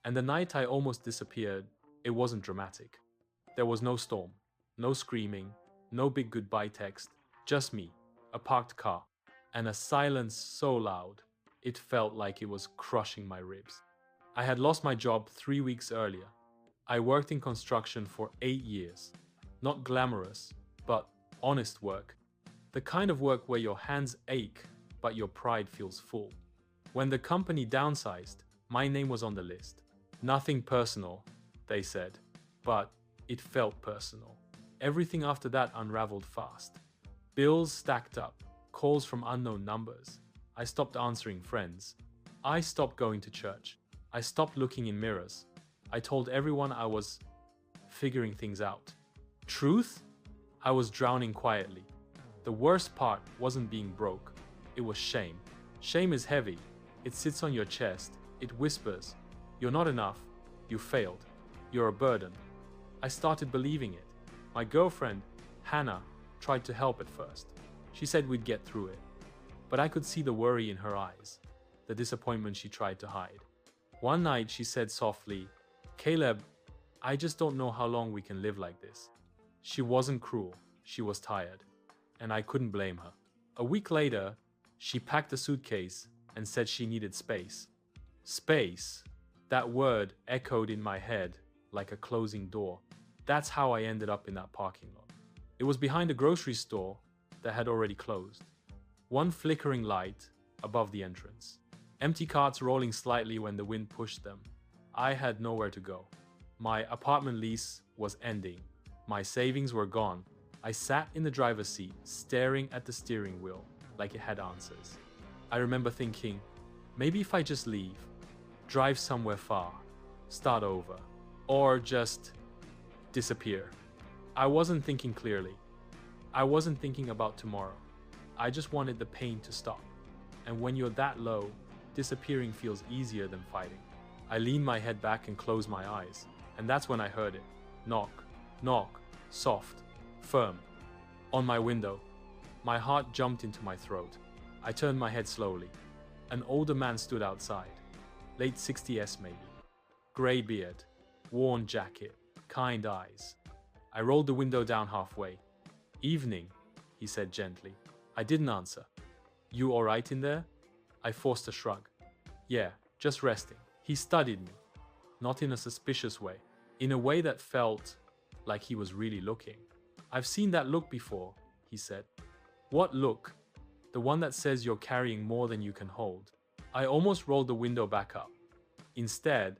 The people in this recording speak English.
And the night I almost disappeared, it wasn't dramatic. There was no storm, no screaming, no big goodbye text, just me, a parked car, and a silence so loud it felt like it was crushing my ribs. I had lost my job 3 weeks earlier. I worked in construction for 8 years. Not glamorous, but honest work. The kind of work where your hands ache, but your pride feels full. When the company downsized, my name was on the list. Nothing personal, they said, but it felt personal. Everything after that unraveled fast. Bills stacked up, calls from unknown numbers. I stopped answering friends. I stopped going to church. I stopped looking in mirrors. I told everyone I was figuring things out. Truth? I was drowning quietly. The worst part wasn't being broke. It was shame. Shame is heavy. It sits on your chest. It whispers, "You're not enough. You failed. You're a burden." I started believing it. My girlfriend, Hannah, tried to help at first. She said we'd get through it. But I could see the worry in her eyes, the disappointment she tried to hide. One night she said softly, "Caleb, I just don't know how long we can live like this." She wasn't cruel, she was tired, and I couldn't blame her. A week later, she packed a suitcase and said she needed space. Space, that word echoed in my head like a closing door. That's how I ended up in that parking lot. It was behind a grocery store that had already closed. One flickering light above the entrance. Empty carts rolling slightly when the wind pushed them. I had nowhere to go. My apartment lease was ending. My savings were gone. I sat in the driver's seat, staring at the steering wheel like it had answers. I remember thinking, maybe if I just leave, drive somewhere far, start over, or just disappear. I wasn't thinking clearly. I wasn't thinking about tomorrow. I just wanted the pain to stop. And when you're that low, disappearing feels easier than fighting. I leaned my head back and closed my eyes, and that's when I heard it. Knock, knock, soft, firm. On my window. My heart jumped into my throat. I turned my head slowly. An older man stood outside. Late 60s maybe. Grey beard, worn jacket, kind eyes. I rolled the window down halfway. "Evening," he said gently. I didn't answer. "You all right in there?" I forced a shrug. "Yeah, just resting." He studied me, not in a suspicious way, in a way that felt like he was really looking. "I've seen that look before," he said. "What look?" "The one that says you're carrying more than you can hold." I almost rolled the window back up. Instead,